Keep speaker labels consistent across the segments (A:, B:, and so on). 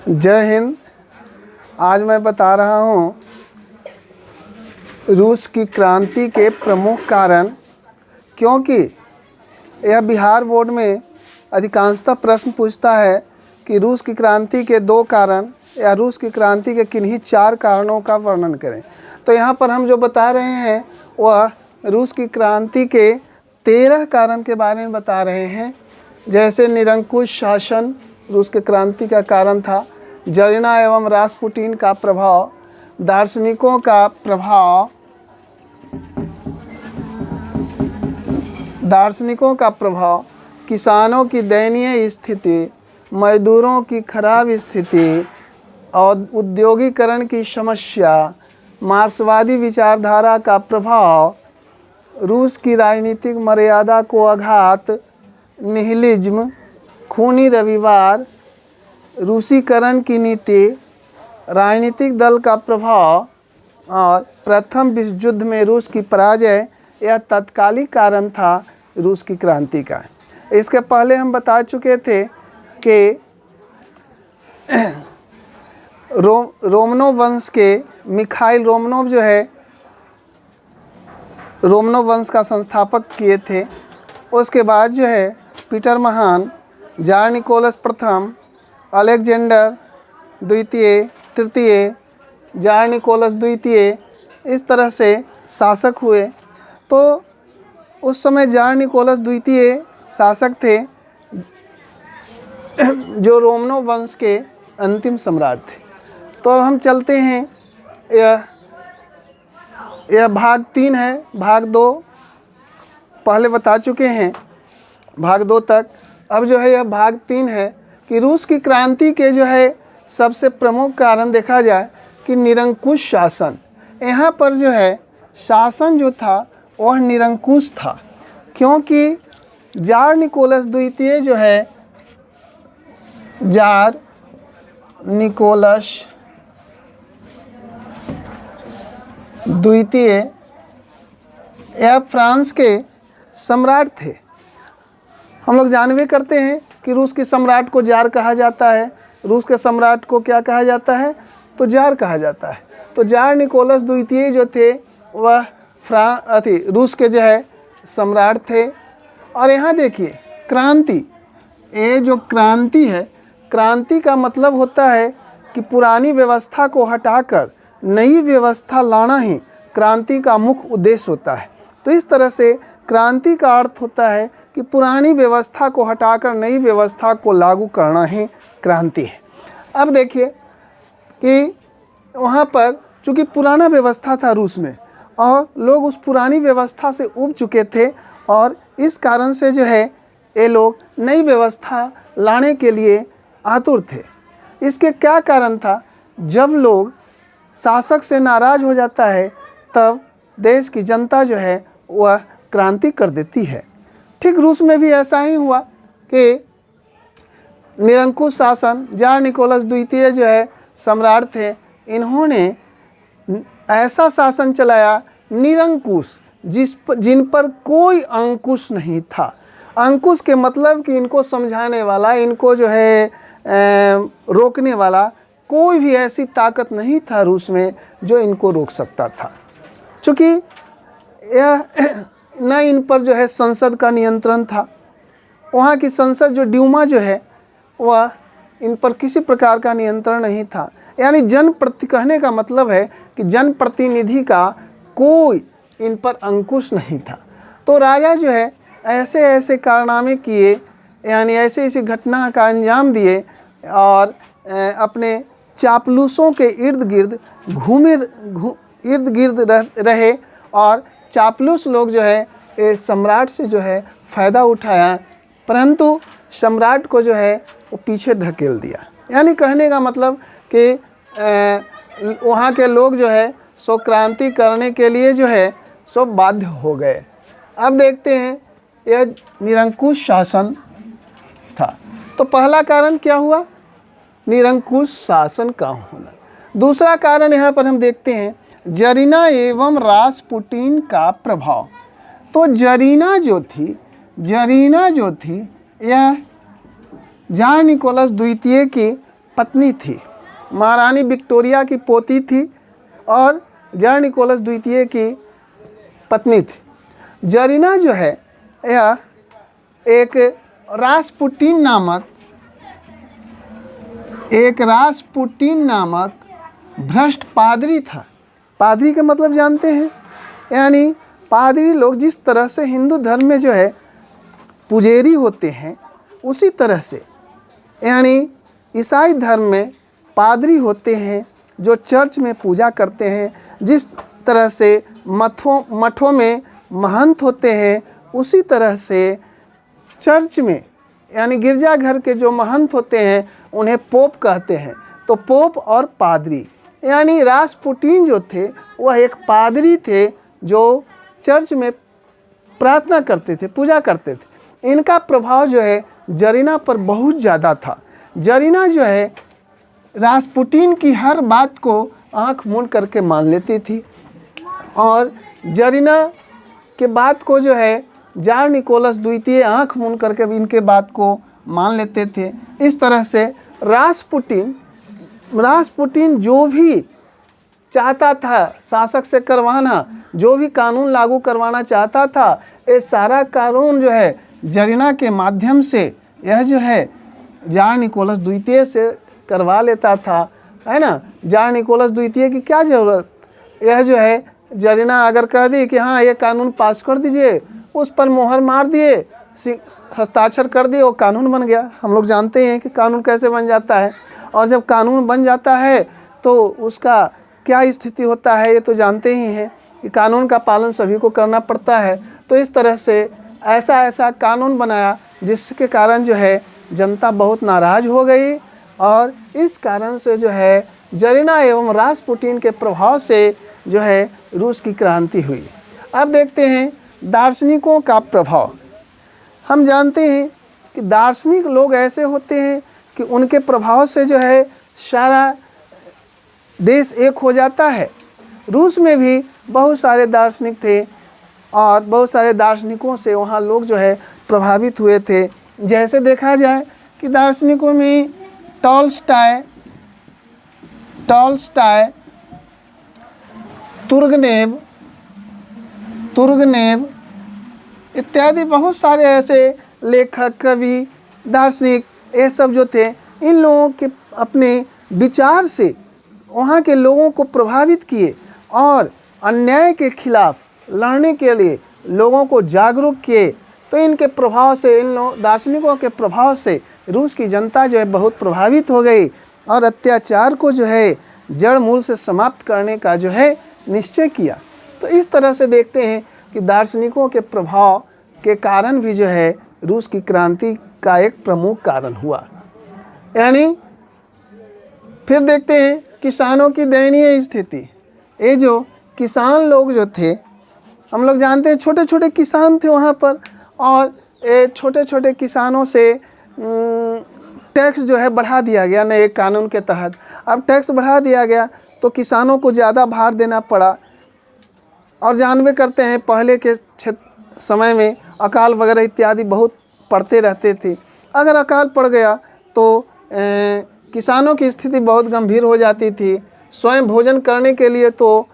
A: जय हिंद। आज मैं बता रहा हूँ रूस की क्रांति के प्रमुख कारण, क्योंकि यह बिहार बोर्ड में अधिकांशतः प्रश्न पूछता है कि रूस की क्रांति के 2 कारण या रूस की क्रांति के किन्हीं 4 कारणों का वर्णन करें। तो यहाँ पर हम जो बता रहे हैं वह रूस की क्रांति के 13 कारण के बारे में बता रहे हैं। जैसे निरंकुश शासन रूस की क्रांति का कारण था, जरीना एवं रासपुटीन का प्रभाव, दार्शनिकों का प्रभाव, किसानों की दयनीय स्थिति, मजदूरों की खराब स्थिति और उद्योगीकरण की समस्या, मार्क्सवादी विचारधारा का प्रभाव, रूस की राजनीतिक मर्यादा को आघात, निहिलिज्म, खूनी रविवार, रूसीकरण की नीति, राजनीतिक दल का प्रभाव और प्रथम विश्व युद्ध में रूस की पराजय यह तत्कालिक कारण था रूस की क्रांति का। इसके पहले हम बता चुके थे कि रोमनोव वंश के मिखाइल रोमनोव जो है रोमनोव वंश का संस्थापक किए थे। उसके बाद जो है पीटर महान, जार निकोलस प्रथम, अलेक्जेंडर द्वितीय, तृतीय, जार निकोलस द्वितीय, इस तरह से शासक हुए। तो उस समय जार निकोलस द्वितीय शासक थे जो रोमनोव वंश के अंतिम सम्राट थे। तो अब हम चलते हैं, यह भाग 3 है। भाग 2 पहले बता चुके हैं, भाग 2 तक। अब जो है यह भाग 3 है कि रूस की क्रांति के जो है सबसे प्रमुख कारण देखा जाए कि निरंकुश शासन। यहाँ पर जो है शासन जो था वह निरंकुश था, क्योंकि जार निकोलस द्वितीय जो है, जार निकोलस द्वितीय यह फ्रांस के सम्राट थे। हम लोग जानवे करते हैं कि रूस के सम्राट को जार कहा जाता है। रूस के सम्राट को क्या कहा जाता है? तो जार कहा जाता है। तो जार निकोलस द्वितीय जो थे वह रूस के जो है सम्राट थे। और यहाँ देखिए क्रांति, ये जो क्रांति है, क्रांति का मतलब होता है कि पुरानी व्यवस्था को हटाकर नई व्यवस्था लाना ही क्रांति का मुख्य उद्देश्य होता है। तो इस तरह से क्रांति का अर्थ होता है कि पुरानी व्यवस्था को हटाकर नई व्यवस्था को लागू करना ही क्रांति है। अब देखिए कि वहाँ पर चूँकि पुराना व्यवस्था था रूस में और लोग उस पुरानी व्यवस्था से उब चुके थे, और इस कारण से जो है ये लोग नई व्यवस्था लाने के लिए आतुर थे। इसके क्या कारण था? जब लोग शासक से नाराज़ हो जाता है तब देश की जनता जो है वह क्रांति कर देती है। ठीक रूस में भी ऐसा ही हुआ कि निरंकुश शासन, जार निकोलस द्वितीय जो है सम्राट थे, इन्होंने ऐसा शासन चलाया निरंकुश, जिन पर कोई अंकुश नहीं था। अंकुश के मतलब कि इनको समझाने वाला, इनको जो है रोकने वाला कोई भी ऐसी ताकत नहीं था रूस में जो इनको रोक सकता था। चूँकि यह न इन पर जो है संसद का नियंत्रण था। वहाँ की संसद जो ड्यूमा जो है वह इन पर किसी प्रकार का नियंत्रण नहीं था। यानी कहने का मतलब है कि जनप्रतिनिधि का कोई इन पर अंकुश नहीं था। तो राजा जो है ऐसे ऐसे कारनामे किए, यानी ऐसे ऐसी घटना का अंजाम दिए और अपने चापलूसों के इर्द गिर्द रहे, और चापलूस लोग जो है सम्राट से जो है फ़ायदा उठाया, परंतु सम्राट को जो है वो पीछे धकेल दिया। यानी कहने का मतलब कि वहाँ के लोग जो है सो क्रांति करने के लिए जो है सो बाध्य हो गए। अब देखते हैं यह निरंकुश शासन था। तो पहला कारण क्या हुआ? निरंकुश शासन का होना। दूसरा कारण यहाँ पर हम देखते हैं जरीना एवं रासपुटीन का प्रभाव। तो जरीना जो थी यह जार निकोलस द्वितीय की पत्नी थी, महारानी विक्टोरिया की पोती थी और जार निकोलस द्वितीय की पत्नी थी। जरीना जो है यह एक रासपुटीन नामक भ्रष्ट पादरी था। पादरी का मतलब जानते हैं, यानी पादरी लोग जिस तरह से हिंदू धर्म में जो है पुजेरी होते हैं, उसी तरह से यानी ईसाई धर्म में पादरी होते हैं जो चर्च में पूजा करते हैं। जिस तरह से मठों में महंत होते हैं, उसी तरह से चर्च में यानी गिरजाघर के जो महंत होते हैं उन्हें पोप कहते हैं। तो पोप और पादरी, यानी रासपुटीन जो थे वह एक पादरी थे जो चर्च में प्रार्थना करते थे, पूजा करते थे। इनका प्रभाव जो है जरीना पर बहुत ज़्यादा था। जरीना जो है रासपुटीन की हर बात को आंख मूंद करके मान लेती थी और जरीना के बात को जो है जार निकोलस द्वितीय आंख मूंद करके भी इनके बात को मान लेते थे। इस तरह से रासपुटीन जो भी चाहता था शासक से करवाना, जो भी कानून लागू करवाना चाहता था, ये सारा कानून जो है जरीना के माध्यम से यह जो है जार निकोलस द्वितीय से करवा लेता था, है ना। जार निकोलस द्वितीय की क्या ज़रूरत, यह जो है जरीना अगर कह दी कि हाँ ये कानून पास कर दीजिए, उस पर मोहर मार दिए, हस्ताक्षर कर दिए, वो कानून बन गया। हम लोग जानते हैं कि कानून कैसे बन जाता है, और जब कानून बन जाता है तो उसका क्या स्थिति होता है ये तो जानते ही हैं कि कानून का पालन सभी को करना पड़ता है। तो इस तरह से ऐसा कानून बनाया जिसके कारण जो है जनता बहुत नाराज़ हो गई, और इस कारण से जो है जरीना एवं रासपुटीन के प्रभाव से जो है रूस की क्रांति हुई। अब देखते हैं दार्शनिकों का प्रभाव। हम जानते हैं कि दार्शनिक लोग ऐसे होते हैं कि उनके प्रभाव से जो है सारा देश एक हो जाता है। रूस में भी बहुत सारे दार्शनिक थे और बहुत सारे दार्शनिकों से वहाँ लोग जो है प्रभावित हुए थे। जैसे देखा जाए कि दार्शनिकों में टॉल्स्टॉय, तुर्गनेव इत्यादि बहुत सारे ऐसे लेखक, कवि, दार्शनिक, ये सब जो थे, इन लोगों के अपने विचार से वहाँ के लोगों को प्रभावित किए और अन्याय के खिलाफ लड़ने के लिए लोगों को जागरूक किए। तो इनके प्रभाव से, इन दार्शनिकों के प्रभाव से रूस की जनता जो है बहुत प्रभावित हो गई और अत्याचार को जो है जड़ मूल से समाप्त करने का जो है निश्चय किया। तो इस तरह से देखते हैं कि दार्शनिकों के प्रभाव के कारण भी जो है रूस की क्रांति का एक प्रमुख कारण हुआ। यानी फिर देखते हैं किसानों की दयनीय स्थिति। ये जो किसान लोग जो थे, हम लोग जानते हैं छोटे छोटे किसान थे वहाँ पर, और ये छोटे छोटे किसानों से टैक्स जो है बढ़ा दिया गया नए कानून के तहत। अब टैक्स बढ़ा दिया गया तो किसानों को ज़्यादा भार देना पड़ा। और जानवे करते हैं पहले के समय में अकाल वगैरह इत्यादि बहुत पड़ते रहते थे। अगर अकाल पड़ गया तो किसानों की स्थिति बहुत गंभीर हो जाती थी। स्वयं भोजन करने के लिए तो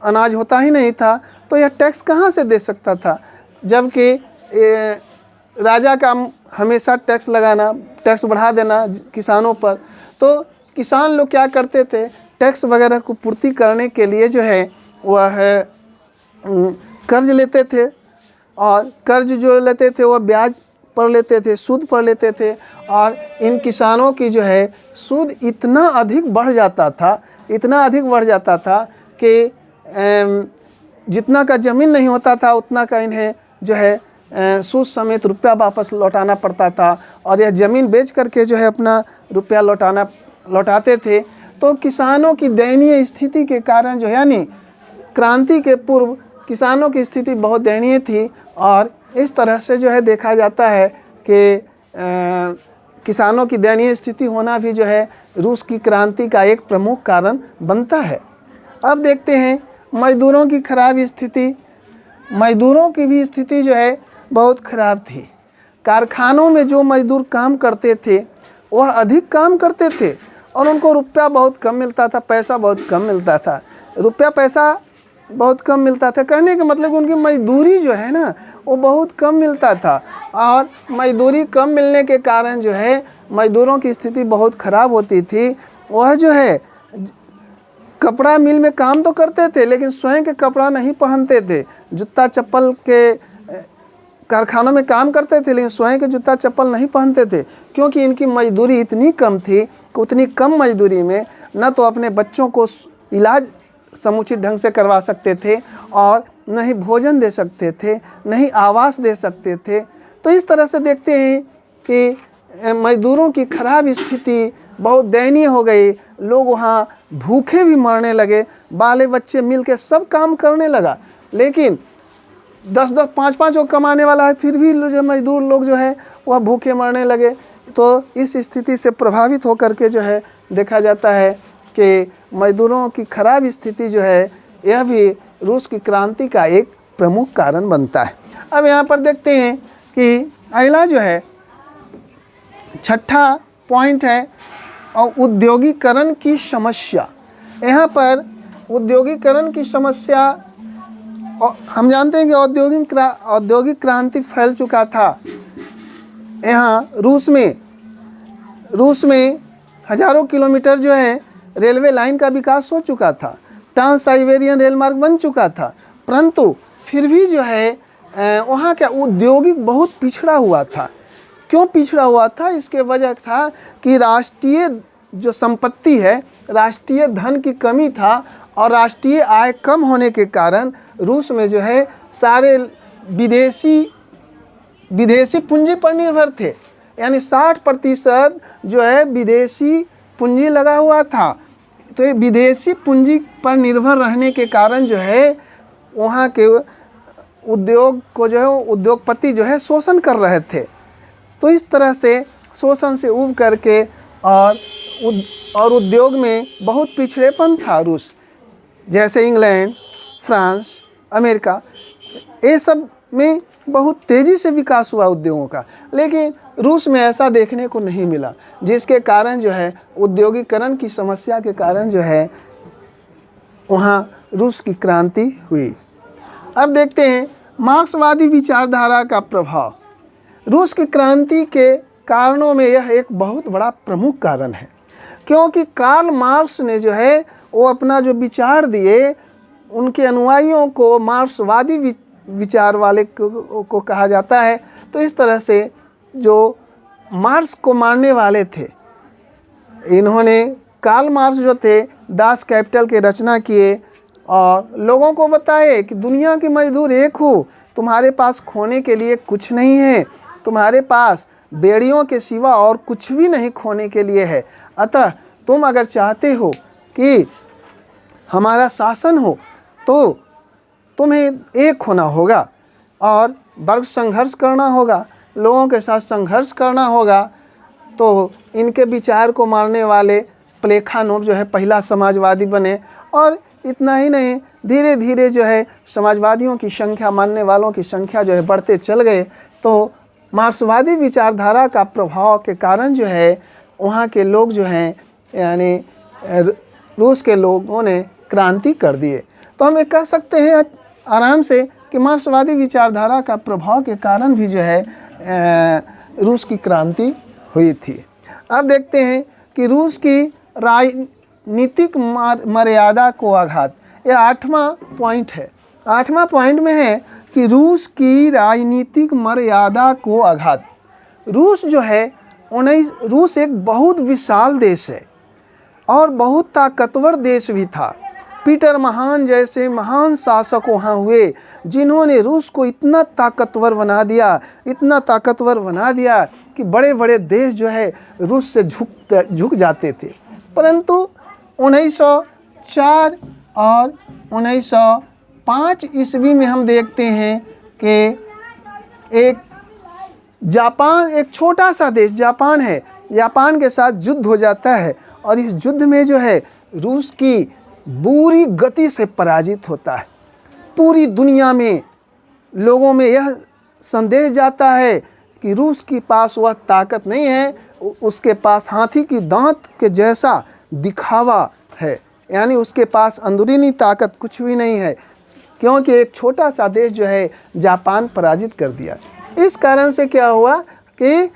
A: अनाज होता ही नहीं था, तो यह टैक्स कहाँ से दे सकता था, जबकि राजा का हमेशा टैक्स लगाना, टैक्स बढ़ा देना किसानों पर। तो किसान लोग क्या करते थे, टैक्स वगैरह को पूर्ति करने के लिए जो है वह कर्ज लेते थे, और कर्ज जो लेते थे वह ब्याज पर लेते थे, सूद पर लेते थे। और इन किसानों की जो है सूद इतना अधिक बढ़ जाता था कि जितना का ज़मीन नहीं होता था उतना का इन्हें जो है सूद समेत रुपया वापस लौटाना पड़ता था, और यह ज़मीन बेच करके जो है अपना रुपया लौटाते थे। तो किसानों की दयनीय स्थिति के कारण जो है, यानी क्रांति के पूर्व किसानों की स्थिति बहुत दयनीय थी, और इस तरह से जो है देखा जाता है कि किसानों की दयनीय स्थिति होना भी जो है रूस की क्रांति का एक प्रमुख कारण बनता है। अब देखते हैं मजदूरों की खराब स्थिति। मजदूरों की भी स्थिति जो है बहुत खराब थी। कारखानों में जो मजदूर काम करते थे वह अधिक काम करते थे, और उनको रुपया बहुत कम मिलता था, पैसा बहुत कम मिलता था। रुपया पैसा बहुत कम मिलता था, कहने का मतलब उनकी मजदूरी जो है ना वो बहुत कम मिलता था, और मजदूरी कम मिलने के कारण जो है मजदूरों की स्थिति बहुत ख़राब होती थी। वह जो है कपड़ा मिल में काम तो करते थे लेकिन स्वयं के कपड़ा नहीं पहनते थे, जूता चप्पल के कारखानों में काम करते थे लेकिन स्वयं के जूता चप्पल नहीं पहनते थे, क्योंकि इनकी मजदूरी इतनी कम थी कि उतनी कम मजदूरी में न तो अपने बच्चों को इलाज समुचित ढंग से करवा सकते थे और न ही भोजन दे सकते थे, न ही आवास दे सकते थे। तो इस तरह से देखते हैं कि मजदूरों की खराब स्थिति बहुत दयनीय हो गई। लोग वहाँ भूखे भी मरने लगे, बाले बच्चे मिल के सब काम करने लगा, लेकिन 10-10 5-5 को कमाने वाला है फिर भी जो मजदूर लोग जो है वह भूखे मरने लगे। तो इस स्थिति से प्रभावित होकर के जो है देखा जाता है कि मजदूरों की खराब स्थिति जो है यह भी रूस की क्रांति का एक प्रमुख कारण बनता है। अब यहाँ पर देखते हैं कि अगला जो है छठा पॉइंट है और औद्योगिकरण की समस्या। यहाँ पर औद्योगिकरण की समस्या, हम जानते हैं कि औद्योगिक क्रांति फैल चुका था। यहाँ रूस में हजारों किलोमीटर जो है रेलवे लाइन का विकास हो चुका था, ट्रांस साइबेरियन रेल मार्ग बन चुका था, परंतु फिर भी जो है वहाँ का औद्योगिक बहुत पिछड़ा हुआ था। क्यों पिछड़ा हुआ था? इसके वजह था कि राष्ट्रीय जो संपत्ति है, राष्ट्रीय धन की कमी था और राष्ट्रीय आय कम होने के कारण रूस में जो है सारे विदेशी पूंजी पर निर्भर थे, यानी 60% जो है विदेशी पूंजी लगा हुआ था। तो ये विदेशी पूंजी पर निर्भर रहने के कारण जो है वहाँ के उद्योग को जो है उद्योगपति जो है शोषण कर रहे थे। तो इस तरह से शोषण से उब करके और उद्योग में बहुत पिछड़ेपन था रूस, जैसे इंग्लैंड, फ्रांस, अमेरिका, ये सब में बहुत तेज़ी से विकास हुआ उद्योगों का, लेकिन रूस में ऐसा देखने को नहीं मिला, जिसके कारण जो है औद्योगिकरण की समस्या के कारण जो है वहाँ रूस की क्रांति हुई। अब देखते हैं मार्क्सवादी विचारधारा का प्रभाव। रूस की क्रांति के कारणों में यह एक बहुत बड़ा प्रमुख कारण है, क्योंकि कार्ल मार्क्स ने जो है वो अपना जो विचार दिए, उनके अनुयायियों को मार्क्सवादी विचार वाले को कहा जाता है। तो इस तरह से जो मार्क्स को मानने वाले थे, इन्होंने कार्ल मार्क्स जो थे दास कैपिटल के रचना किए और लोगों को बताए कि दुनिया के मजदूर एक हो, तुम्हारे पास खोने के लिए कुछ नहीं है, तुम्हारे पास बेड़ियों के सिवा और कुछ भी नहीं खोने के लिए है। अतः तुम अगर चाहते हो कि हमारा शासन हो तो तुम्हें एक होना होगा और वर्ग संघर्ष करना होगा, लोगों के साथ संघर्ष करना होगा। तो इनके विचार को मानने वाले प्लेखानोव जो है पहला समाजवादी बने, और इतना ही नहीं, धीरे धीरे जो है समाजवादियों की संख्या, मानने वालों की संख्या जो है बढ़ते चल गए। तो मार्क्सवादी विचारधारा का प्रभाव के कारण जो है वहाँ के लोग जो हैं, यानी रूस के लोगों ने क्रांति कर दिए। तो हम ये कह सकते हैं आराम से कि मार्क्सवादी विचारधारा का प्रभाव के कारण भी जो है रूस की क्रांति हुई थी। अब देखते हैं कि रूस की राजनीतिक मर्यादा को आघात, यह 8वां पॉइंट है। 8वां पॉइंट में है कि रूस की राजनीतिक मर्यादा को आघात। रूस जो है रूस एक बहुत विशाल देश है और बहुत ताकतवर देश भी था। पीटर महान जैसे महान शासक वहाँ हुए, जिन्होंने रूस को इतना ताकतवर बना दिया, इतना ताकतवर बना दिया कि बड़े बड़े देश जो है रूस से झुक जाते थे। परंतु 1904 और 1905 ईस्वी में हम देखते हैं कि एक जापान, एक छोटा सा देश जापान है, जापान के साथ युद्ध हो जाता है और इस युद्ध में जो है रूस की बुरी गति से पराजित होता है। पूरी दुनिया में लोगों में यह संदेश जाता है कि रूस के पास वह ताकत नहीं है, उसके पास हाथी की दांत के जैसा दिखावा है, यानी उसके पास अंदरूनी ताकत कुछ भी नहीं है, क्योंकि एक छोटा सा देश जो है जापान पराजित कर दिया। इस कारण से क्या हुआ कि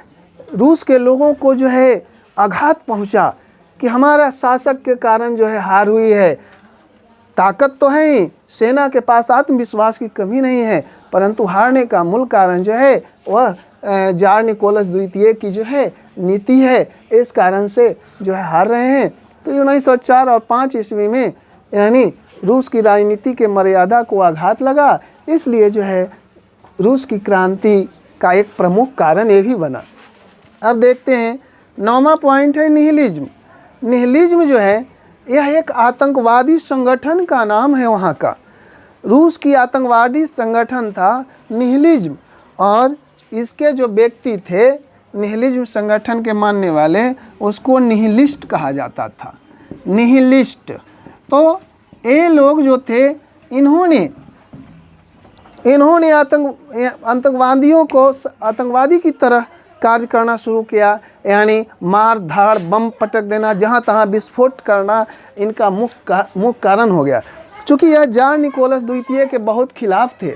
A: रूस के लोगों को जो है आघात पहुंचा कि हमारा शासक के कारण जो है हार हुई है। ताकत तो है ही, सेना के पास आत्मविश्वास की कमी नहीं है, परंतु हारने का मूल कारण जो है वह जार निकोलस द्वितीय की जो है नीति है। इस कारण से जो है हार रहे हैं। तो 1904 और 5 ईस्वी में यानी रूस की राजनीति के मर्यादा को आघात लगा, इसलिए जो है रूस की क्रांति का एक प्रमुख कारण यही बना। अब देखते हैं 9वां पॉइंट है निहिलिज्म। निहिलिज्म जो है यह एक आतंकवादी संगठन का नाम है। वहाँ का रूस की आतंकवादी संगठन था निहिलिज्म, और इसके जो व्यक्ति थे निहिलिज्म संगठन के मानने वाले, उसको निहिलिस्ट कहा जाता था, निहिलिस्ट। तो ये लोग जो थे इन्होंने आतंकवादियों को आतंकवादी की तरह कार्य करना शुरू किया, यानी मार धाड़ बम पटक देना, जहाँ तहाँ विस्फोट करना इनका मुख्य कारण हो गया। चूँकि यह जार निकोलस द्वितीय के बहुत खिलाफ थे,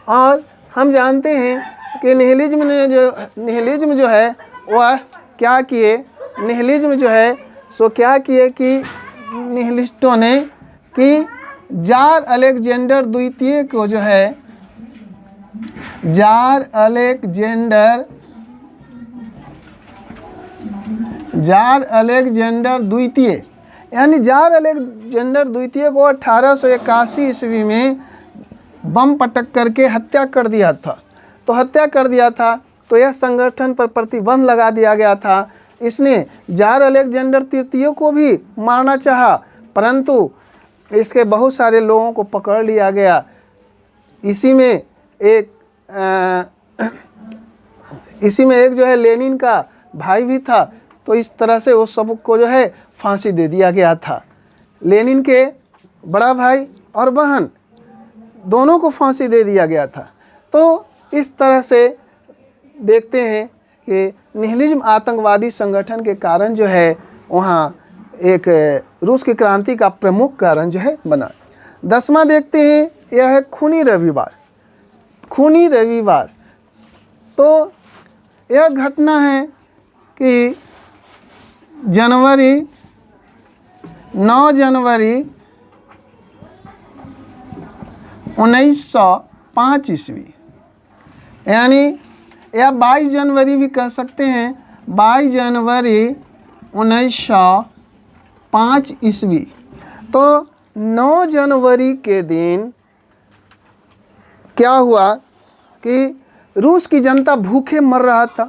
A: और हम जानते हैं कि निहिलिज्म जो है वह क्या किए, निहिलिज्म जो है सो क्या किए कि निहिलिस्टों ने कि जार अलेक्जेंडर द्वितीय को जो है जार अलेक्जेंडर द्वितीय यानी जार अलेक्जेंडर द्वितीय को 1881 ईस्वी में बम पटक करके हत्या कर दिया था। तो यह संगठन पर प्रतिबंध लगा दिया गया था। इसने जार अलेक्जेंडर तृतीय को भी मारना चाहा, परंतु इसके बहुत सारे लोगों को पकड़ लिया गया। इसी में एक जो है लेनिन का भाई भी था, तो इस तरह से उस सबको जो है फांसी दे दिया गया था। लेनिन के बड़ा भाई और बहन दोनों को फांसी दे दिया गया था। तो इस तरह से देखते हैं कि निहिलिज्म आतंकवादी संगठन के कारण जो है वहाँ एक रूस की क्रांति का प्रमुख कारण जो है बना। 10वां देखते हैं, यह है खूनी रविवार। खूनी रविवार तो यह घटना है कि 9 जनवरी 1905 ईस्वी, यानी या 22 जनवरी भी कह सकते हैं, 22 जनवरी 1905 ईस्वी। तो 9 जनवरी के दिन क्या हुआ कि रूस की जनता भूखे मर रहा था।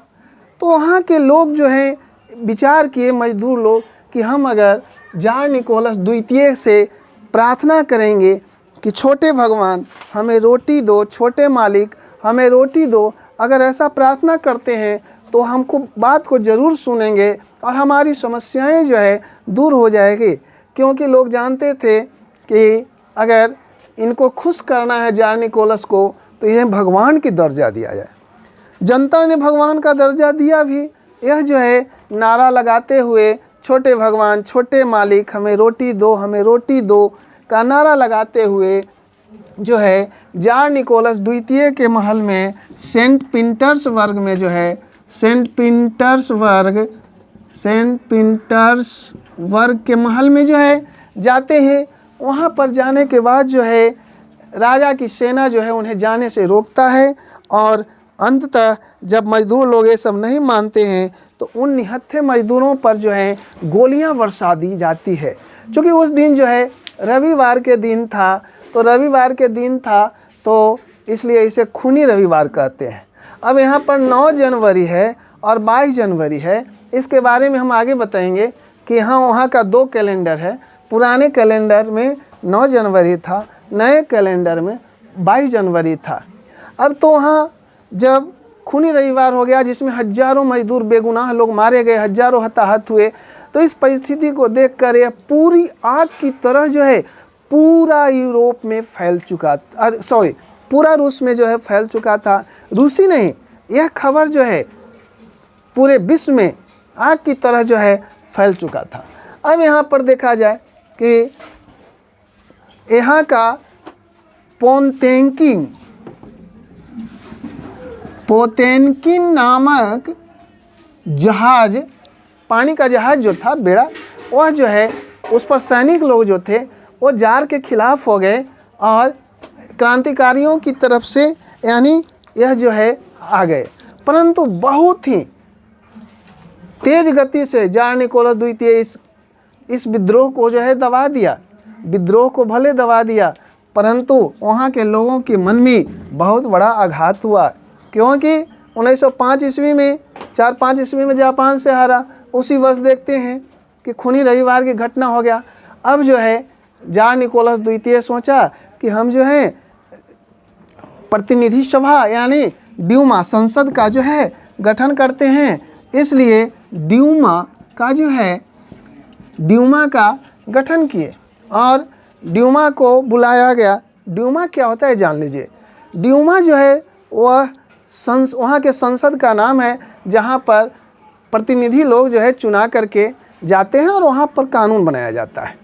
A: तो वहाँ के लोग जो हैं विचार किए, मजदूर लोग, कि हम अगर जार निकोलस द्वितीय से प्रार्थना करेंगे कि छोटे भगवान हमें रोटी दो, छोटे मालिक हमें रोटी दो, अगर ऐसा प्रार्थना करते हैं तो हमको बात को ज़रूर सुनेंगे और हमारी समस्याएं जो है दूर हो जाएगी। क्योंकि लोग जानते थे कि अगर इनको खुश करना है जार निकोलस को तो इन्हें भगवान की दर्जा दिया जाए। जनता ने भगवान का दर्जा दिया भी। यह जो है नारा लगाते हुए छोटे भगवान, छोटे मालिक हमें रोटी दो, हमें रोटी दो का नारा लगाते हुए जो है जार निकोलस द्वितीय के महल में सेंट पीटर्सबर्ग में जो है सेंट पीटर्सबर्ग के महल में जो है जाते हैं। वहाँ पर जाने के बाद जो है राजा की सेना जो है उन्हें जाने से रोकता है, और अंततः जब मजदूर लोग ये सब नहीं मानते हैं तो उन निहत्थे मजदूरों पर जो है गोलियां बरसा दी जाती है। क्योंकि उस दिन जो है रविवार के दिन था, तो इसलिए इसे खूनी रविवार कहते हैं। अब यहाँ पर 9 जनवरी है और 22 जनवरी है। इसके बारे में हम आगे बताएंगे कि यहाँ वहाँ का 2 कैलेंडर है। पुराने कैलेंडर में 9 जनवरी था, नए कैलेंडर में 22 जनवरी था। अब तो वहाँ जब खूनी रविवार हो गया जिसमें हजारों मजदूर बेगुनाह लोग मारे गए, हजारों हताहत हुए, तो इस परिस्थिति को देखकर यह पूरी आग की तरह जो है पूरा यूरोप में फैल चुका, पूरा रूस में जो है फैल चुका था। रूसी नहीं, यह खबर जो है पूरे विश्व में आग की तरह जो है फैल चुका था। अब यहाँ पर देखा जाए कि यहाँ का पोतेनकिन नामक जहाज, पानी का जहाज जो था, बेड़ा, वह जो है उस पर सैनिक लोग जो थे वो जार के खिलाफ हो गए और क्रांतिकारियों की तरफ से यानी यह जो है आ गए। परंतु बहुत ही तेज गति से जार निकोलस द्वितीय इस विद्रोह को जो है दबा दिया। विद्रोह को भले दबा दिया, परंतु वहाँ के लोगों के मन में बहुत बड़ा आघात हुआ, क्योंकि 1905 ईस्वी में 4-5 ईस्वी में जापान से हारा। उसी वर्ष देखते हैं कि खूनी रविवार की घटना हो गया। अब जो है जार निकोलस द्वितीय सोचा कि हम जो है प्रतिनिधि सभा यानी ड्यूमा संसद का जो है गठन करते हैं। इसलिए ड्यूमा का गठन किए और ड्यूमा को बुलाया गया। ड्यूमा क्या होता है जान लीजिए। ड्यूमा जो है वह वहाँ के संसद का नाम है, जहाँ पर प्रतिनिधि लोग जो है चुना करके जाते हैं और वहाँ पर कानून बनाया जाता है।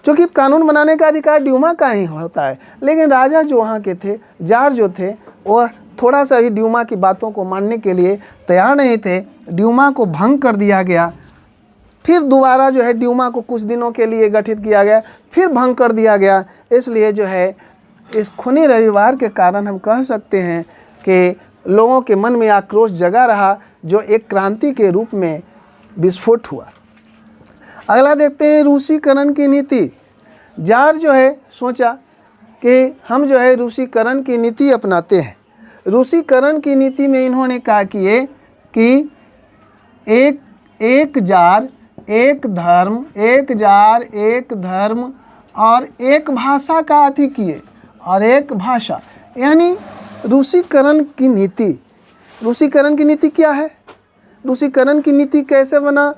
A: क्योंकि कानून बनाने का अधिकार ड्यूमा का ही होता है, लेकिन राजा जो वहाँ के थे, जार जो थे, वह थोड़ा सा भी ड्यूमा की बातों को मानने के लिए तैयार नहीं थे। ड्यूमा को भंग कर दिया गया। फिर दोबारा जो है ड्यूमा को कुछ दिनों के लिए गठित किया गया, फिर भंग कर दिया गया। इसलिए जो है इस खूनी रविवार के कारण हम कह सकते हैं कि लोगों के मन में आक्रोश जगा रहा, जो एक क्रांति के रूप में विस्फोट हुआ। अगला देखते हैं रूसीकरण की नीति। जार जो है सोचा कि हम जो है रूसीकरण की नीति अपनाते हैं। रूसीकरण की नीति में इन्होंने कहा कि एक जार एक धर्म और एक भाषा का अति किए, और एक भाषा, यानी रूसीकरण की नीति। रूसीकरण की नीति क्या है? रूसीकरण की नीति कैसे बना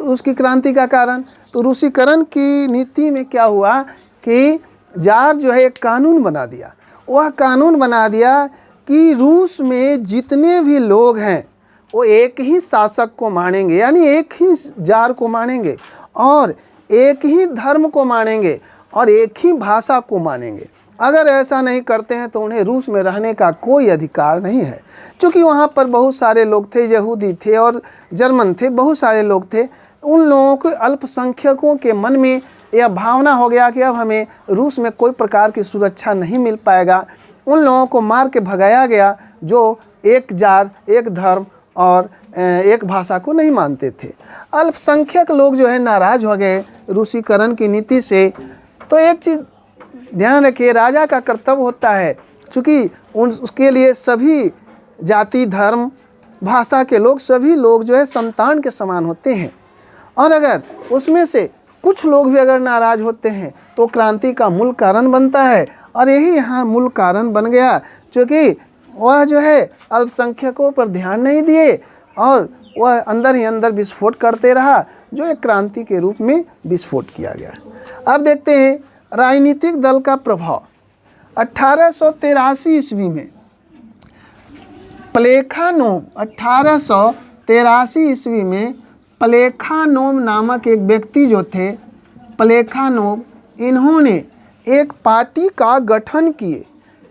A: उसकी क्रांति का कारण? तो रूसीकरण की नीति में क्या हुआ कि जार जो है एक कानून बना दिया। वह कानून बना दिया कि रूस में जितने भी लोग हैं वो एक ही शासक को मानेंगे, यानी एक ही जार को मानेंगे और एक ही धर्म को मानेंगे और एक ही भाषा को मानेंगे। अगर ऐसा नहीं करते हैं तो उन्हें रूस में रहने का कोई अधिकार नहीं है। क्योंकि वहाँ पर बहुत सारे लोग थे, यहूदी थे और जर्मन थे, बहुत सारे लोग थे। उन लोगों के अल्पसंख्यकों के मन में यह भावना हो गया कि अब हमें रूस में कोई प्रकार की सुरक्षा नहीं मिल पाएगा। उन लोगों को मार के भगाया गया जो एक जार, एक धर्म और एक भाषा को नहीं मानते थे। अल्पसंख्यक लोग जो है नाराज़ हो गए रूसीकरण की नीति से। तो एक चीज़ ध्यान रखिए, राजा का कर्तव्य होता है, चूँकि उसके लिए सभी जाति, धर्म, भाषा के लोग, सभी लोग जो है संतान के समान होते हैं। और अगर उसमें से कुछ लोग भी अगर नाराज़ होते हैं तो क्रांति का मूल कारण बनता है। और यही यहाँ मूल कारण बन गया, क्योंकि वह जो है अल्पसंख्यकों पर ध्यान नहीं दिए और वह अंदर ही अंदर विस्फोट करते रहा, जो एक क्रांति के रूप में विस्फोट किया गया। अब देखते हैं राजनीतिक दल का प्रभाव। 1883 ईस्वी में प्लेखानोव, 1883 ईस्वी में प्लेखानोव नामक एक व्यक्ति जो थे, प्लेखानोव, इन्होंने एक पार्टी का गठन किए।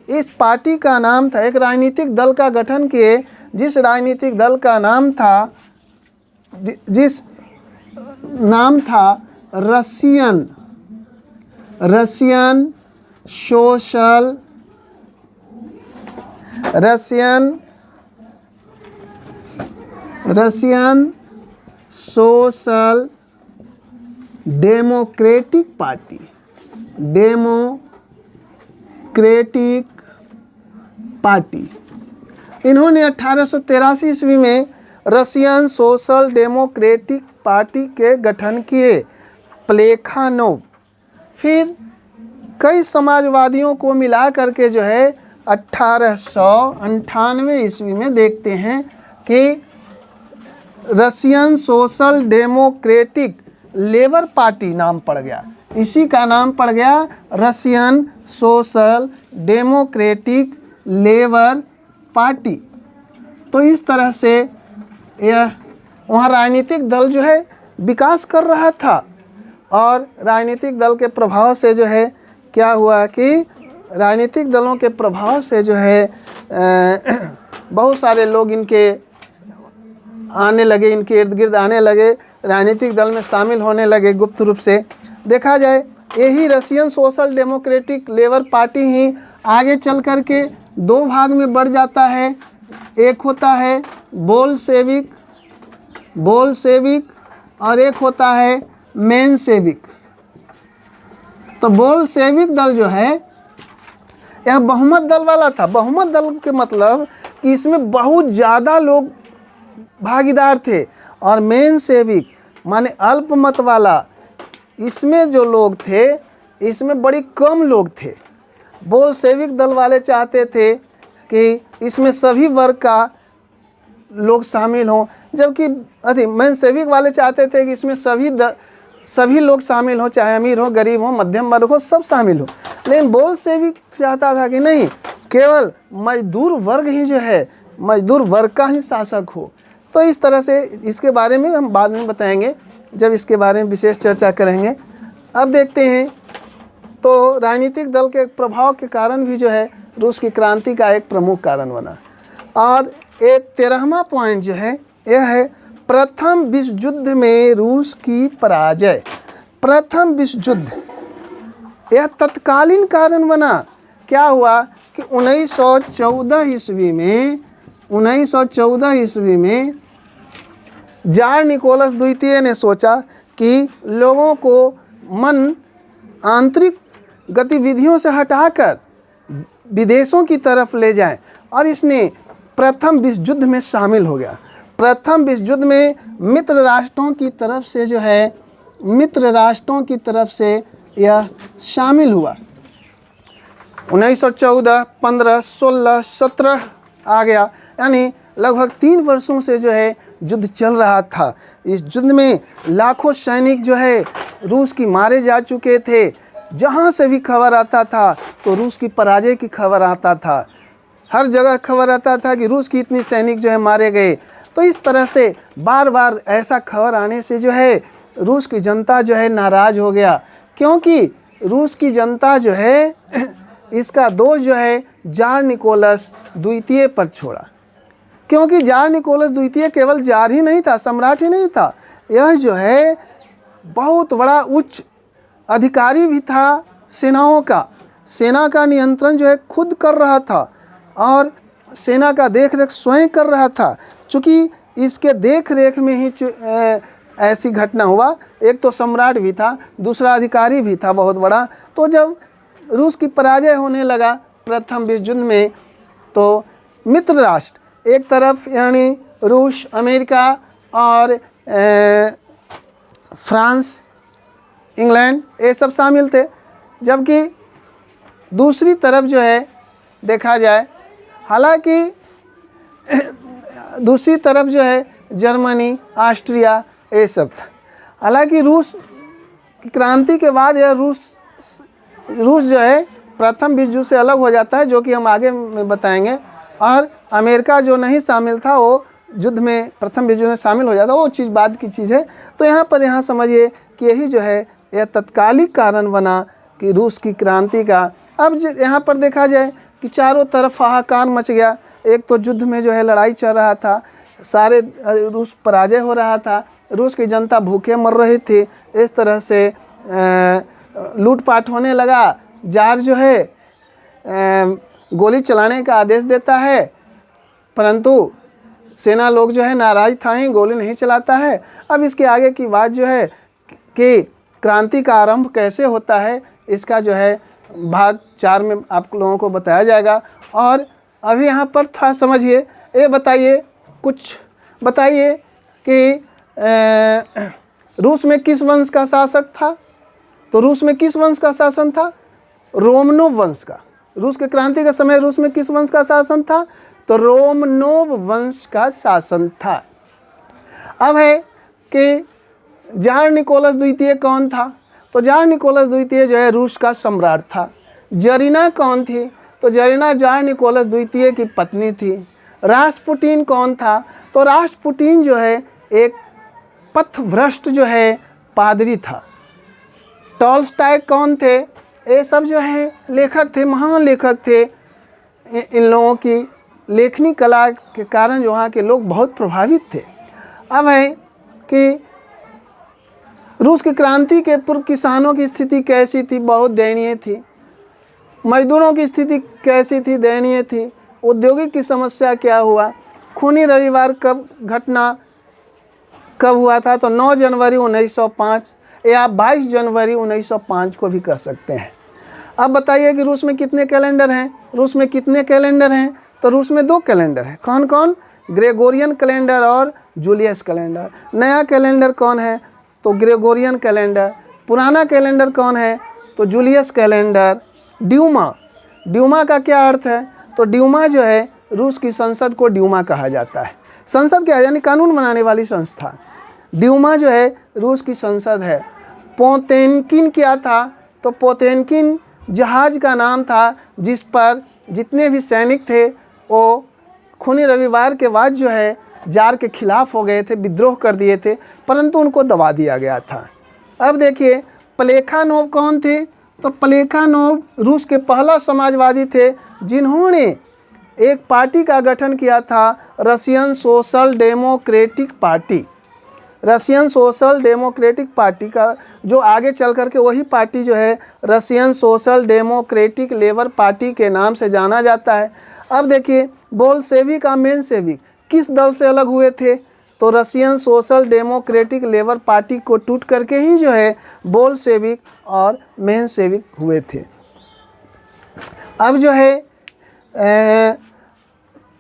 A: इस पार्टी का नाम था, एक राजनीतिक दल का गठन किए, जिस राजनीतिक दल का नाम था, जिस नाम था रशियन सोशल डेमोक्रेटिक पार्टी। इन्होंने 1883 ईस्वी में रशियन सोशल डेमोक्रेटिक पार्टी के गठन किए, प्लेखानोव। फिर कई समाजवादियों को मिला करके जो है 1898 ईस्वी में देखते हैं कि Russian Social Democratic Labour party नाम पड़ गया। इसी का नाम पड़ गया Russian Social Democratic Labour party. तो इस तरह से यह वहाँ राजनीतिक दल जो है विकास कर रहा था, और राजनीतिक दल के प्रभाव से जो है क्या हुआ कि राजनीतिक दलों के प्रभाव से जो है बहुत सारे लोग इनके आने लगे, इनके इर्द गिर्द आने लगे, राजनीतिक दल में शामिल होने लगे गुप्त रूप से। देखा जाए यही Russian Social Democratic Labour Party ही आगे चल कर के दो भाग में बढ़ जाता है। एक होता है बोलशेविक और एक होता है मेनशेविक। तो बोलशेविक दल जो है यह बहुमत दल वाला था। बहुमत दल के मतलब कि इसमें बहुत ज़्यादा लोग भागीदार थे, और मेनशेविक माने अल्पमत वाला, इसमें जो लोग थे इसमें बड़ी कम लोग थे। बोलशेविक दल वाले चाहते थे कि इसमें सभी वर्ग का लोग शामिल हों, जबकि मेनशेविक वाले चाहते थे कि इसमें सभी लोग शामिल हों, चाहे अमीर हो, गरीब हो, मध्यम वर्ग हो, सब शामिल हो। लेकिन बोलशेविक चाहता था कि नहीं, केवल मजदूर वर्ग ही जो है, मजदूर वर्ग का ही शासक हो। तो इस तरह से इसके बारे में हम बाद में बताएंगे, जब इसके बारे में विशेष चर्चा करेंगे। अब देखते हैं, तो राजनीतिक दल के प्रभाव के कारण भी जो है रूस की क्रांति का एक प्रमुख कारण बना। और एक 13वां पॉइंट जो है यह है प्रथम विश्व युद्ध में रूस की पराजय। प्रथम विश्व युद्ध यह तत्कालीन कारण बना। क्या हुआ कि 1914 ईस्वी में जार निकोलस द्वितीय ने सोचा कि लोगों को मन आंतरिक गतिविधियों से हटाकर विदेशों की तरफ ले जाएं, और इसने प्रथम विश्व युद्ध में शामिल हो गया। प्रथम विश्व युद्ध में मित्र राष्ट्रों की तरफ से यह शामिल हुआ। 1914, 15, 16, 17 आ गया, यानी लगभग 3 वर्षों से जो है युद्ध चल रहा था। इस युद्ध में लाखों सैनिक जो है रूस की मारे जा चुके थे। जहाँ से भी खबर आता था तो रूस की पराजय की खबर आता था। हर जगह खबर आता था कि रूस की इतनी सैनिक जो है मारे गए। तो इस तरह से बार बार ऐसा खबर आने से जो है रूस की जनता जो है नाराज़ हो गया, क्योंकि रूस की जनता जो है इसका दोष जो है जार निकोलस द्वितीय पर छोड़ा। क्योंकि जार निकोलस द्वितीय केवल जार ही नहीं था, सम्राट ही नहीं था, यह जो है बहुत बड़ा उच्च अधिकारी भी था सेनाओं का। सेना का नियंत्रण जो है खुद कर रहा था, और सेना का देख रेख स्वयं कर रहा था। चूँकि इसके देख रेख में ही ऐसी घटना हुआ, एक तो सम्राट भी था, दूसरा अधिकारी भी था बहुत बड़ा। तो जब रूस की पराजय होने लगा प्रथम विश्व युद्ध में, तो मित्र राष्ट्र एक तरफ यानी रूस, अमेरिका और फ्रांस, इंग्लैंड, ये सब शामिल थे, जबकि दूसरी तरफ जो है देखा जाए, हालांकि दूसरी तरफ जो है जर्मनी, ऑस्ट्रिया, ये सब था। हालांकि रूस की क्रांति के बाद यह रूस जो है प्रथम विश्व युद्ध से अलग हो जाता है, जो कि हम आगे में बताएंगे। और अमेरिका जो नहीं शामिल था वो युद्ध में, प्रथम विश्व युद्ध में शामिल हो जाता, वो चीज़ बाद की चीज़ है। तो यहाँ समझिए कि यही जो है यह तत्कालिक कारण बना कि रूस की क्रांति का। अब यहाँ पर देखा जाए कि चारों तरफ हाहाकार मच गया। एक तो युद्ध में जो है लड़ाई चल रहा था, सारे रूस पराजय हो रहा था, रूस की जनता भूखे मर रही थी, इस तरह से लूटपाट होने लगा। जार जो है गोली चलाने का आदेश देता है, परंतु सेना लोग जो है नाराज था ही, गोली नहीं चलाता है। अब इसके आगे की बात जो है कि क्रांति का आरंभ कैसे होता है, इसका जो है भाग 4 में आप लोगों को बताया जाएगा। और अभी यहाँ पर थोड़ा समझिए, ये बताइए कि रूस में किस वंश का शासक था? तो रूस में किस वंश का शासन था? रोमनोव वंश का। रूस के क्रांति के समय रूस में किस वंश का शासन था? तो रोमनोव वंश का शासन था। अब है कि जार निकोलस द्वितीय कौन था? तो जार निकोलस द्वितीय जो है रूस का सम्राट था। जरीना कौन थी? तो जरीना जार निकोलस द्वितीय की पत्नी थी। रास्पुटिन कौन था? तो रास्पुटिन जो है एक पथभ्रष्ट जो है पादरी था। टॉल्स्टॉय कौन थे? ये सब जो है लेखक थे, महान लेखक थे। इन लोगों की लेखनी कला के कारण जो वहाँ के लोग बहुत प्रभावित थे। अब है कि रूस की क्रांति के पूर्व किसानों की स्थिति कैसी थी? बहुत दयनीय थी। मजदूरों की स्थिति कैसी थी? दयनीय थी। औद्योगिक की समस्या क्या हुआ? खूनी रविवार कब घटना कब हुआ था? तो 9 जनवरी 1905 या 22 जनवरी 1905 को भी कह सकते हैं। अब बताइए कि रूस में कितने कैलेंडर हैं? रूस में कितने कैलेंडर हैं? तो रूस में 2 कैलेंडर हैं। कौन कौन? ग्रेगोरियन कैलेंडर और जूलियस कैलेंडर। नया कैलेंडर कौन है? तो ग्रेगोरियन कैलेंडर। पुराना कैलेंडर कौन है? तो जूलियस कैलेंडर। ड्यूमा, ड्यूमा का क्या अर्थ है? तो ड्यूमा जो है रूस की संसद को ड्यूमा कहा जाता है। संसद क्या है? यानी कानून बनाने वाली संस्था। ड्यूमा जो है रूस की संसद है। पोतेनकिन क्या था? तो पोतेनकिन जहाज का नाम था जिस पर जितने भी सैनिक थे वो खूनी रविवार के बाद जो है जार के खिलाफ हो गए थे, विद्रोह कर दिए थे, परंतु उनको दबा दिया गया था। अब देखिए प्लेखानोव कौन थे? तो प्लेखानोव रूस के पहला समाजवादी थे जिन्होंने एक पार्टी का गठन किया था, Russian Social democratic party. Russian Social democratic party का जो आगे चल करके वही पार्टी जो है Russian Social Democratic Labour party के नाम से जाना जाता है। अब देखिए बोल्शेविक और मेंशेविक किस दल से अलग हुए थे? तो Russian Social Democratic Labour party को टूट करके ही जो है बोल्शेविक और मेंशेविक हुए थे। अब जो है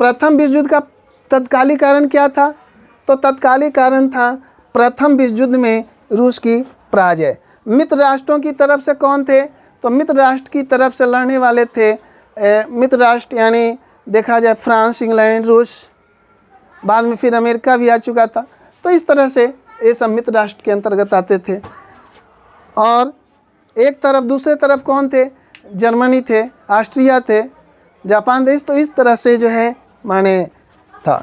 A: प्रथम विश्व युद्ध का तत्कालीन कारण क्या था? तो तत्कालीन कारण था प्रथम विश्व युद्ध में रूस की पराजय। मित्र राष्ट्रों की तरफ से कौन थे? तो मित्र राष्ट्र की तरफ से लड़ने वाले थे मित्र राष्ट्र यानी देखा जाए फ्रांस, इंग्लैंड, रूस, बाद में फिर अमेरिका भी आ चुका था। तो इस तरह से ये सब मित्र राष्ट्र के अंतर्गत आते थे। और एक तरफ दूसरे तरफ कौन थे? जर्मनी थे, ऑस्ट्रिया थे, जापान देश। तो इस तरह से जो है माने था।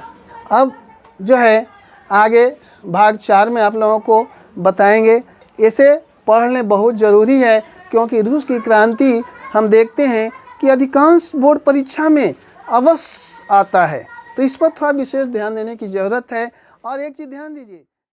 A: अब जो है आगे भाग 4 में आप लोगों को बताएंगे। इसे पढ़ने बहुत ज़रूरी है क्योंकि रूस की क्रांति हम देखते हैं कि अधिकांश बोर्ड परीक्षा में अवश्य आता है। तो इस पर थोड़ा विशेष ध्यान देने की ज़रूरत है। और एक चीज़ ध्यान दीजिए।